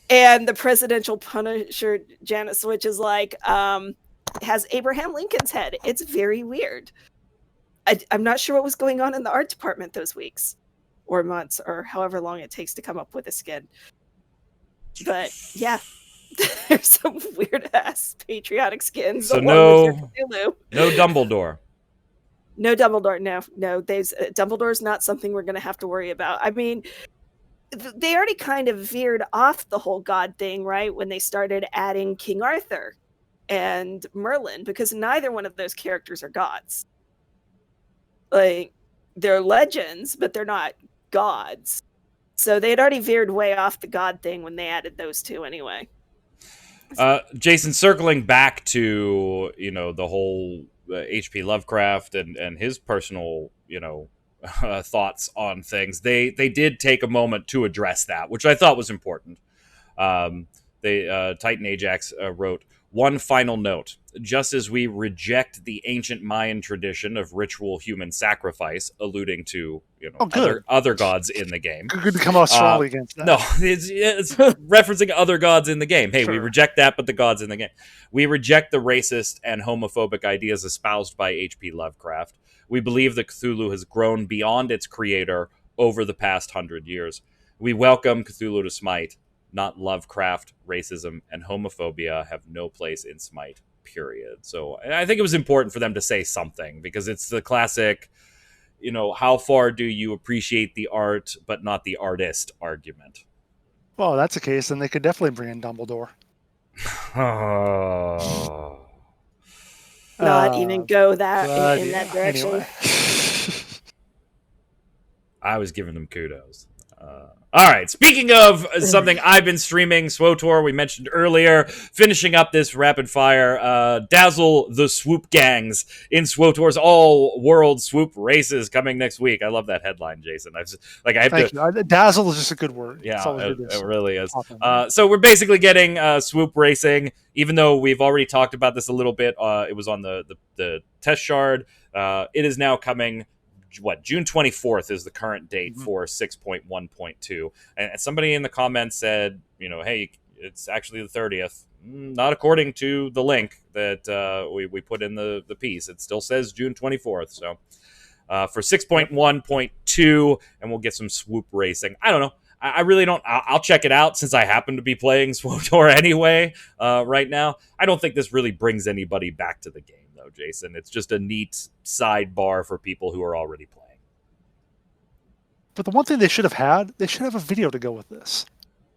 and the Presidential Punisher Janus, which is has Abraham Lincoln's head. It's very weird. I'm not sure what was going on in the art department those weeks or months or however long it takes to come up with a skin. But yeah, there's some weird ass patriotic skins. So no Dumbledore. No Dumbledore. No. Dumbledore's not something we're going to have to worry about. I mean, they already kind of veered off the whole god thing, right? When they started adding King Arthur and Merlin, because neither one of those characters are gods. They're legends, but they're not gods. So they had already veered way off the god thing when they added those two anyway. Jason, circling back to, the whole H.P. Lovecraft and his personal, thoughts on things. They did take a moment to address that, which I thought was important. Titan Ajax wrote, "One final note. Just as we reject the ancient Mayan tradition of ritual human sacrifice," alluding to other gods in the game. Good to come out strongly against that. No, it's referencing other gods in the game. Hey, sure. We reject that, but the gods in the game. We reject the racist and homophobic ideas espoused by H.P. Lovecraft. We believe that Cthulhu has grown beyond its creator, over the past 100 years. We welcome Cthulhu to Smite. Not Lovecraft, racism, and homophobia have no place in Smite, period. So I think it was important for them to say something, because it's the classic, how far do you appreciate the art but not the artist argument. Well, that's the case, then they could definitely bring in Dumbledore. Not even go that in that direction. Anyway. I was giving them kudos. All right, speaking of something I've been streaming, SWTOR, we mentioned earlier, finishing up this rapid fire, dazzle the swoop gangs in SWTOR's all-world swoop races coming next week. I love that headline, Jason. Thank you. Dazzle is just a good word. Yeah, it really is. Awesome. So we're basically getting swoop racing, even though we've already talked about this a little bit. It was on the test shard. It is now coming. June 24th is the current date for 6.1.2. And somebody in the comments said, hey, it's actually the 30th. Not according to the link that we put in the piece. It still says June 24th. So for 6.1.2, and we'll get some swoop racing. I don't know. I really don't. I'll check it out since I happen to be playing SWTOR anyway right now. I don't think this really brings anybody back to the game, though, Jason. It's just a neat sidebar for people who are already playing. But the one thing they should have a video to go with this.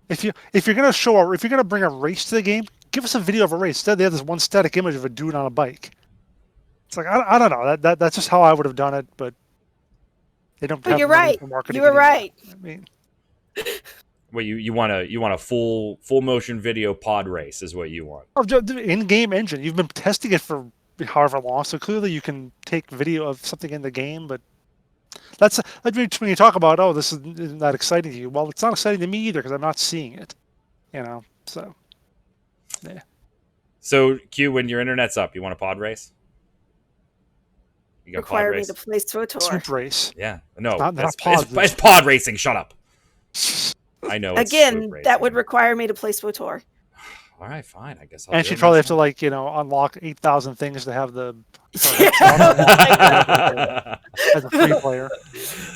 If you're gonna bring a race to the game, give us a video of a race. Instead, they have this one static image of a dude on a bike. It's like I don't know. That's just how I would have done it, but they don't. But you're right. You were right. I mean. Well, you want a full motion video pod race is what you want. Oh, in-game engine. You've been testing it for however long, so clearly you can take video of something in the game. But that's when you talk about, this isn't that exciting to you. Well, it's not exciting to me either because I'm not seeing it. So yeah. So Q, when your internet's up, you want a pod race? You got require pod race? Me to play SWTOR. Swoop race. Yeah, no, it's pod racing. Shut up. I know. Again, that would require me to play SWTOR. All right, fine. I guess. And she'd probably have to unlock 8,000 things to have the as a free player.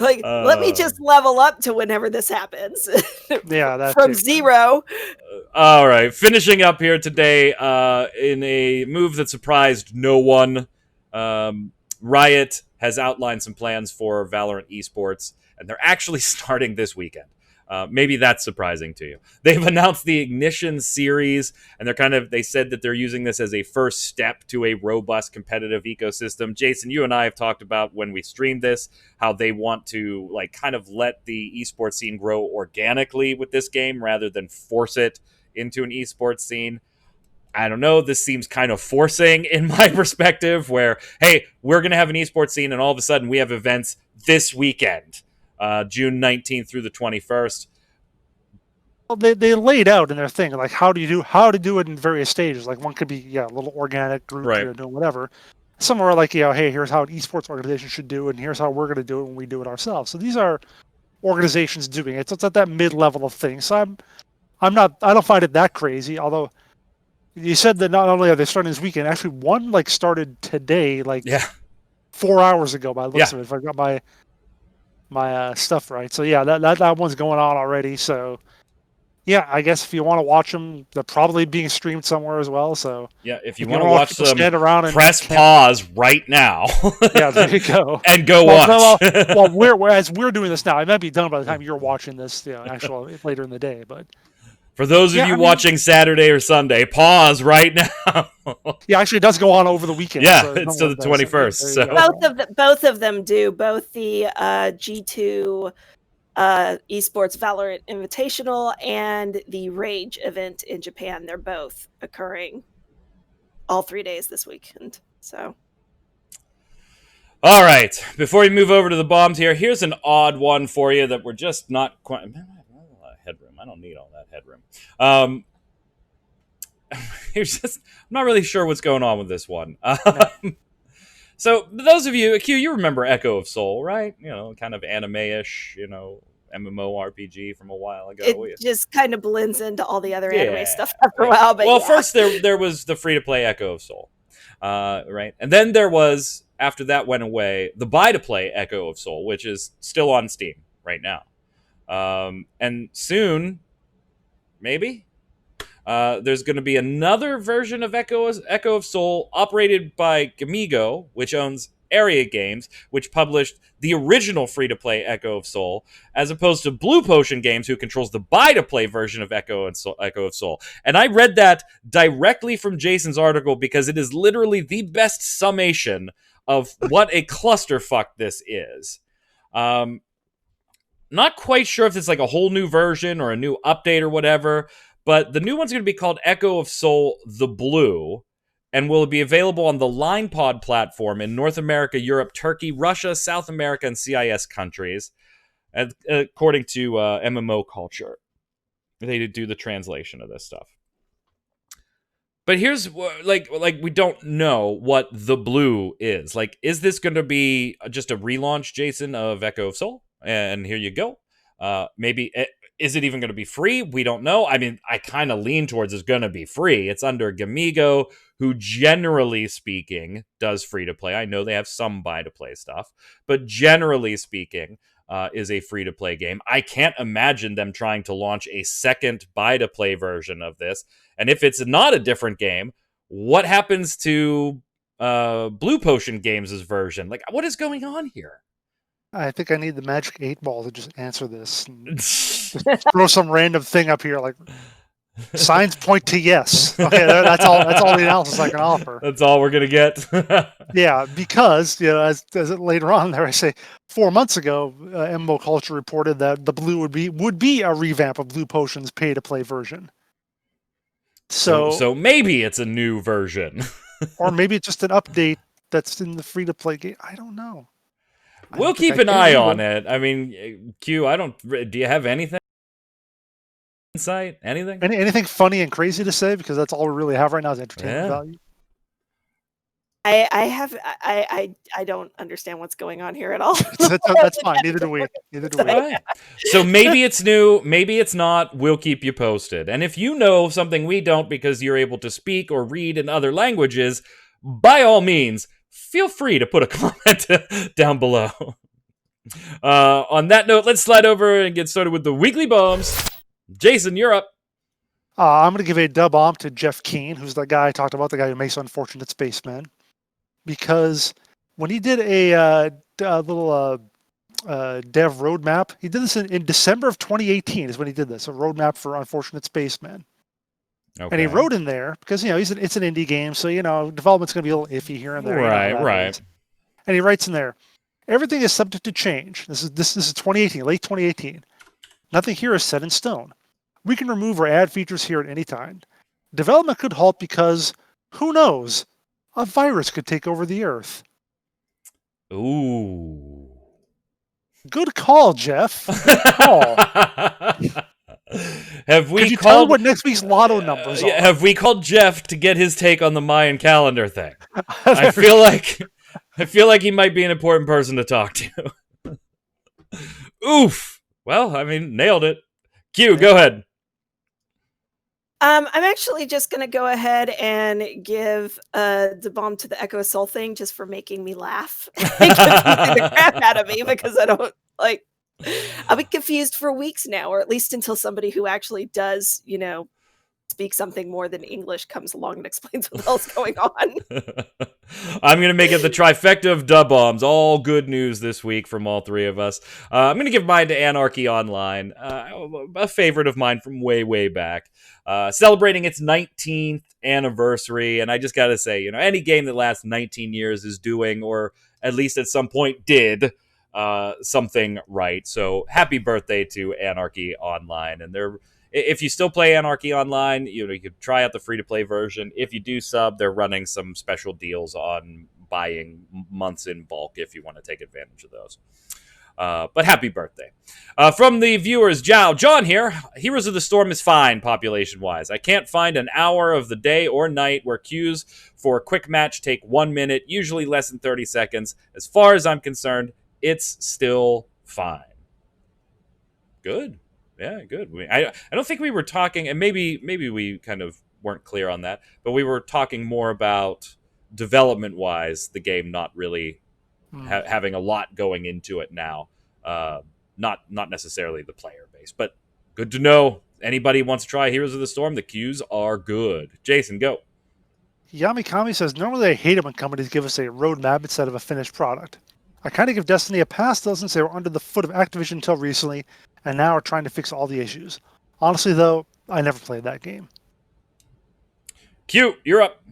Let me just level up to whenever this happens. Yeah, that's from 0. All right, finishing up here today in a move that surprised no one. Riot has outlined some plans for Valorant esports, and they're actually starting this weekend. Maybe that's surprising to you. They've announced the Ignition series, and they said that they're using this as a first step to a robust competitive ecosystem. Jason, you and I have talked about when we streamed this, how they want to kind of let the esports scene grow organically with this game rather than force it into an esports scene. I don't know. This seems kind of forcing in my perspective where, hey, we're going to have an esports scene and all of a sudden we have events this weekend, June 19th through the 21st. Well, they laid out in their thing, how to do it in various stages. One could be, a little organic group, right, doing whatever. Somewhere hey, here's how an esports organization should do it, and here's how we're going to do it when we do it ourselves. So these are organizations doing it. So it's at that mid-level of things. So I don't find it that crazy, although you said that not only are they starting this weekend, actually one started today, 4 hours ago by the looks of it, if I got my stuff right. So yeah, that one's going on already. So yeah, I guess if you want to watch them, they're probably being streamed somewhere as well. So yeah, if you want to watch them, stand around and press pause right now. Yeah, there you go. And go watch. As we're doing this now, it might be done by the time you're watching this, actually later in the day, but. For those of you watching Saturday or Sunday, pause right now. Yeah, actually, it does go on over the weekend. Yeah, so it's to the 21st. So. Both of them do. Both the G2 Esports Valorant Invitational and the Rage event in Japan. They're both occurring all 3 days this weekend. So. All right. Before we move over to the bombs here, here's an odd one for you that we're just not quite... Headroom. I don't need all that headroom. I'm not really sure what's going on with this one. So, those of you, Q, you remember Echo of Soul, right? Kind of anime-ish, MMORPG from a while ago. It just kind of blends into all the other anime stuff after a while. But first there was the free-to-play Echo of Soul, right? And then there was, after that went away, the buy-to-play Echo of Soul, which is still on Steam. right now. And soon, maybe, there's going to be another version of Echo of Soul operated by Gamigo, which owns Area Games, which published the original free-to-play Echo of Soul, as opposed to Blue Potion Games, who controls the buy-to-play version of Echo of Soul. And I read that directly from Jason's article because it is literally the best summation of what a clusterfuck this is. Not quite sure if it's like a whole new version or a new update or whatever, but the new one's going to be called Echo of Soul The Blue, and will be available on the LinePod platform in North America, Europe, Turkey, Russia, South America, and CIS countries, according to MMO Culture. They do the translation of this stuff. But here's, like we don't know what The Blue is. Like, is this going to be just a relaunch, Jason, of Echo of Soul? And here you go. Maybe... Is it even going to be free? We don't know. I mean, I kind of lean towards it's going to be free. It's under Gamigo, who generally speaking does free-to-play. I know they have some buy-to-play stuff, but generally speaking is a free-to-play game. I can't imagine them trying to launch a second buy-to-play version of this. And if it's not a different game, what happens to Blue Potion Games' version? Like, what is going on here? I think I need the magic 8-ball to just answer this. Just throw some random thing up here, like signs point to yes. Okay, that's all. That's all the analysis I can offer. That's all we're gonna get. Yeah, because as later on there, I say 4 months ago, MMO Culture reported that the Blue would be a revamp of Blue Potion's pay-to-play version. So maybe it's a new version, or maybe it's just an update that's in the free-to-play game. I don't know. We'll keep an eye on it. I mean, Q, do you have anything? Insight? Anything? Anything funny and crazy to say? Because that's all we really have right now is entertainment value. I don't understand what's going on here at all. That's fine. Neither do we. Right. So maybe it's new, maybe it's not. We'll keep you posted. And if you know something we don't because you're able to speak or read in other languages, by all means, feel free to put a comment down below. On that note, let's slide over and get started with the weekly bombs. Jason, you're up. I'm going to give a dub bomb to Jeff Keane, who's the guy I talked about, the guy who makes Unfortunate Spaceman. Because when he did a little dev roadmap, he did this in December of 2018 is when he did this, a roadmap for Unfortunate Spaceman. Okay. And he wrote in there, because, it's an indie game, so, development's going to be a little iffy here and there. Right. And he writes in there, everything is subject to change. This is 2018, late 2018. Nothing here is set in stone. We can remove or add features here at any time. Development could halt because, who knows, a virus could take over the Earth. Ooh. Good call, Jeff. Good call. Could you tell what next week's lotto numbers are? Have we called Jeff to get his take on the Mayan calendar thing? I feel like he might be an important person to talk to. Oof. Well, I mean, nailed it. Q, go ahead. I'm actually just going to go ahead and give the bomb to the Echo of Soul thing just for making me laugh. The crap out of me because I don't I'll be confused for weeks now, or at least until somebody who actually does, speak something more than English comes along and explains what else going on. I'm going to make it the trifecta of dub bombs. All good news this week from all three of us. I'm going to give mine to Anarchy Online, a favorite of mine from way, way back. Celebrating its 19th anniversary, and I just got to say, any game that lasts 19 years is doing, or at least at some point did, something right. So happy birthday to Anarchy Online. And if you still play Anarchy Online, you could try out the free-to-play version. If you do sub, they're running some special deals on buying months in bulk if you want to take advantage of those. But happy birthday. From the viewers, John here. Heroes of the Storm is fine population-wise. I can't find an hour of the day or night where queues for a quick match take 1 minute, usually less than 30 seconds. As far as I'm concerned, it's still fine. Good. Yeah, good. I don't think we were talking, and maybe we kind of weren't clear on that, but we were talking more about development-wise, the game not really having a lot going into it now. not necessarily the player base. But good to know. Anybody wants to try Heroes of the Storm, the queues are good. Jason, go. Yamikami says, normally I hate it when companies give us a roadmap instead of a finished product. I kind of give Destiny a pass though, since they were under the foot of Activision until recently, and now are trying to fix all the issues. Honestly though, I never played that game. Q, you're up.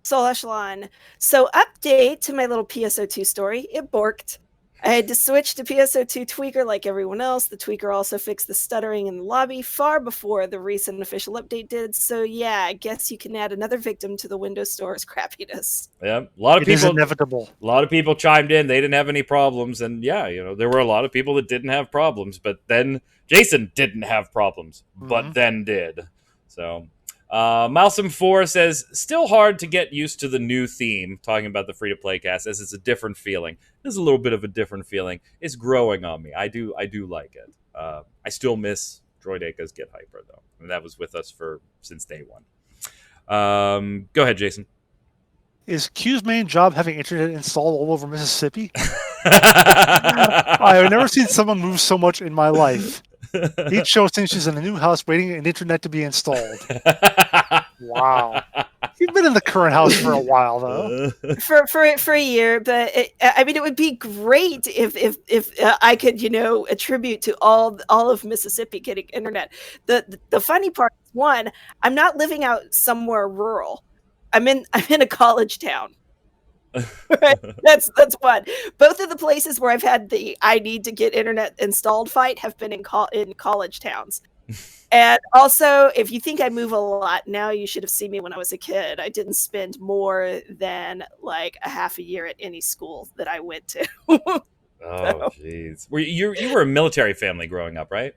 Soul Echelon. So update to my little PSO2 story. It borked. I had to switch to PSO2 tweaker like everyone else. The tweaker also fixed the stuttering in the lobby far before the recent official update did. So yeah, I guess you can add another victim to the Windows Store's crappiness. Yeah, a lot of It is people. inevitable. A lot of people chimed in. They didn't have any problems, and yeah, there were a lot of people that didn't have problems. But then Jason didn't have problems, but then did. So. Malsum4 says, still hard to get used to the new theme, talking about the free-to-play cast, as it's a different feeling. There's a little bit of a different feeling. It's growing on me. I do like it. I still miss Droideka's Get Hyper, though. And that was with us since day one. Go ahead, Jason. Is Q's main job having internet installed all over Mississippi? I have never seen someone move so much in my life. Each show thinks she's in a new house waiting an internet to be installed. Wow. You've been in the current house for a while, though. For a year, but it would be great if I could, attribute to all of Mississippi getting internet. The funny part is, one, I'm not living out somewhere rural. I'm in a college town. Right? That's one. Both of the places where I've had the I need to get internet installed fight have been in college towns. And also, if you think I move a lot, now you should have seen me when I was a kid. I didn't spend more than like a half a year at any school that I went to. Oh, jeez. You were a military family growing up, right?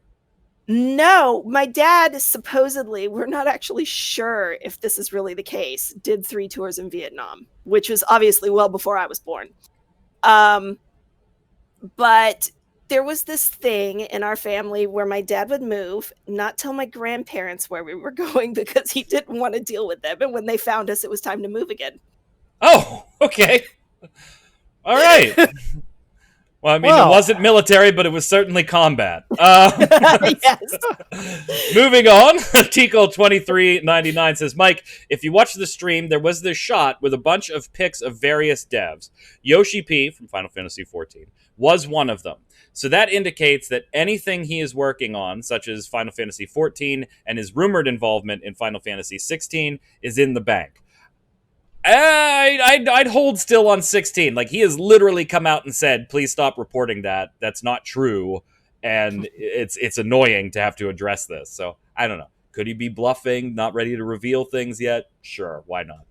No, my dad supposedly, we're not actually sure if this is really the case, did 3 tours in Vietnam, which was obviously well before I was born. But there was this thing in our family where my dad would move, not tell my grandparents where we were going because he didn't want to deal with them. And when they found us, it was time to move again. Oh, okay. All right. Well, it wasn't military, but it was certainly combat. Yes. Moving on, Tico2399 says, Mike, if you watch the stream, there was this shot with a bunch of pics of various devs. Yoshi P from Final Fantasy XIV was one of them. So that indicates that anything he is working on, such as Final Fantasy XIV and his rumored involvement in Final Fantasy XVI, is in the bank. I'd hold still on 16. Like, he has literally come out and said, please stop reporting that. That's not true. And it's annoying to have to address this. So, I don't know. Could he be bluffing, not ready to reveal things yet? Sure, why not?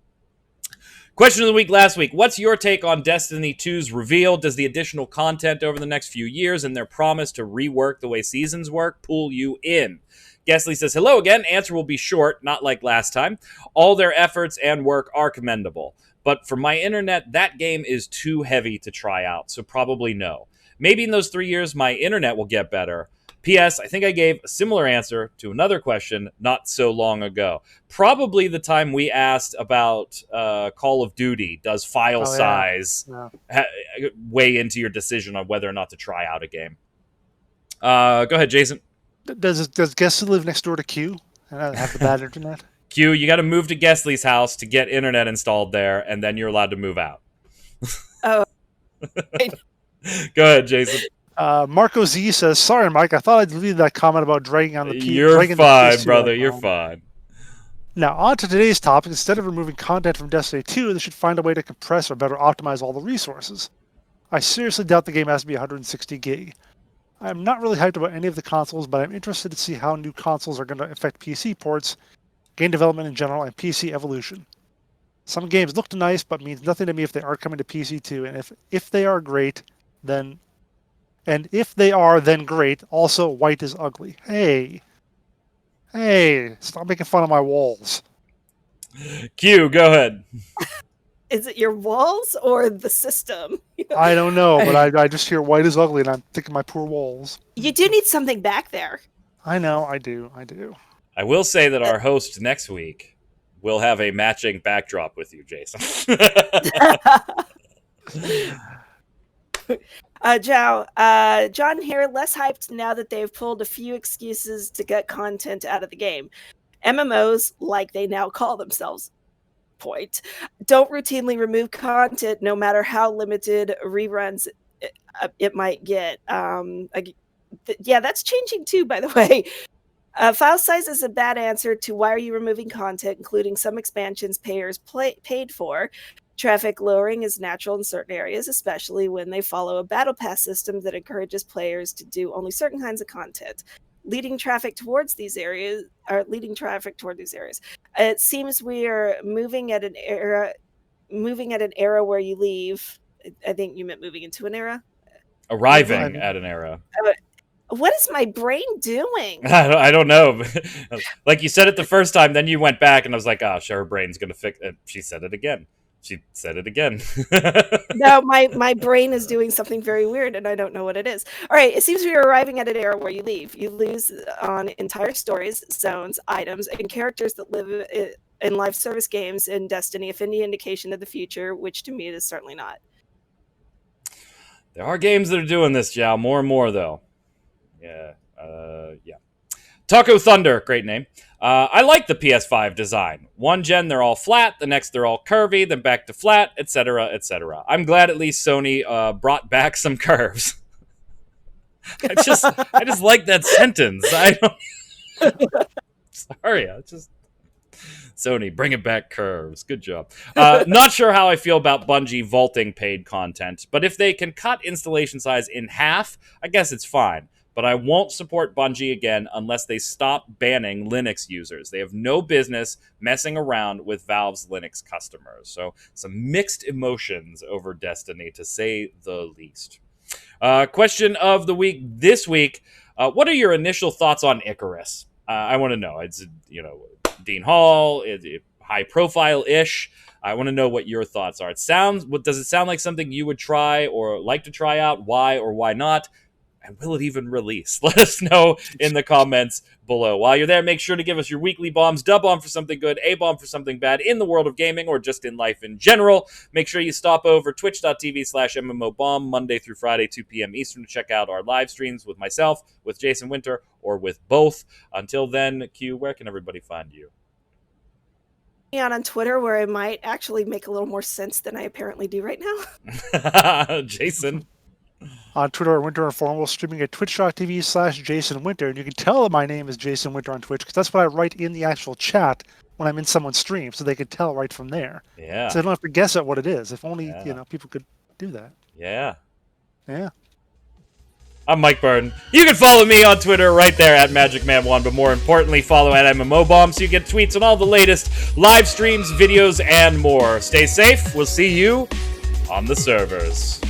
Question of the week last week. What's your take on Destiny 2's reveal? Does the additional content over the next few years and their promise to rework the way seasons work pull you in? Guestley says, hello again. Answer will be short, not like last time. All their efforts and work are commendable. But for my internet, that game is too heavy to try out, so probably no. Maybe in those 3 years, my internet will get better. P.S. I think I gave a similar answer to another question not so long ago. Probably the time we asked about Call of Duty. Does file size weigh into your decision on whether or not to try out a game? Go ahead, Jason. Does Guestley live next door to Q and have the bad internet? Q, you got to move to Guestley's house to get internet installed there, and then you're allowed to move out. Oh. Go ahead, Jason. Marco Z says, sorry, Mike, I thought I'd leave that comment about dragging on the P. You're fine, brother. You're fine. Now, on to today's topic. Instead of removing content from Destiny 2, they should find a way to compress or better optimize all the resources. I seriously doubt the game has to be 160 gig. I'm not really hyped about any of the consoles, but I'm interested to see how new consoles are going to affect PC ports, game development in general, and PC evolution. Some games look nice, but means nothing to me if they are coming to PC too, and if they are great, then... And if they are, then great. Also, white is ugly. Hey, stop making fun of my walls. Q, go ahead. Is it your walls or the system? I don't know, but I just hear white is ugly, and I'm thinking my poor walls. You do need something back there. I know, I do. I will say that our host next week will have a matching backdrop with you, Jason. John here, less hyped now that they've pulled a few excuses to get content out of the game. MMOs, like they now call themselves, don't routinely remove content no matter how limited reruns it might get. Yeah, that's changing too, by the way. File size is a bad answer to why are you removing content, including some expansions payers paid for. Traffic lowering is natural in certain areas, especially when they follow a battle pass system that encourages players to do only certain kinds of content. Leading traffic toward these areas. It seems we are moving at an era where you leave. I think you meant moving into an era. Arriving at an era. What is my brain doing? I don't know. Like you said it the first time, then you went back, and I was like, "Oh, sure, her brain's gonna fix it." She said it again. No, my brain is doing something very weird, and I don't know what it is. All right, it seems we are arriving at an era where you leave. You lose on entire stories, zones, items, and characters that live in live service games in Destiny, if any indication of the future, which to me it is certainly not. There are games that are doing this, Jao. More and more, though. Yeah. Taco Thunder, great name. I like the PS5 design. One gen, they're all flat. The next, they're all curvy. Then back to flat, etc., etc. I'm glad at least Sony brought back some curves. I just like that sentence. Sorry, Sony, bring it back curves. Good job. Not sure how I feel about Bungie vaulting paid content, but if they can cut installation size in half, I guess it's fine. But I won't support Bungie again unless they stop banning Linux users. They have no business messing around with Valve's Linux customers. So some mixed emotions over Destiny, to say the least. Question of the week this week. What are your initial thoughts on Icarus? I want to know. It's, Dean Hall, high profile-ish. I want to know what your thoughts are. Does it sound like something you would try or like to try out? Why or why not? And will it even release? Let us know in the comments below. While you're there, make sure to give us your weekly bombs. D-bomb for something good, A-bomb for something bad in the world of gaming or just in life in general. Make sure you stop over twitch.tv/MMOBomb Monday through Friday, 2 p.m. Eastern to check out our live streams with myself, with Jason Winter, or with both. Until then, Q, where can everybody find you? On Twitter, where I might actually make a little more sense than I apparently do right now. Jason? On Twitter, Winter Informal, streaming at twitch.tv/Jason Winter. And you can tell that my name is Jason Winter on Twitch because that's what I write in the actual chat when I'm in someone's stream, so they can tell right from there. Yeah. So they don't have to guess at what it is. If only, people could do that. Yeah. Yeah. I'm Mike Burton. You can follow me on Twitter right there at magicman1, but more importantly, follow at MMOBomb so you get tweets on all the latest live streams, videos, and more. Stay safe. We'll see you on the servers.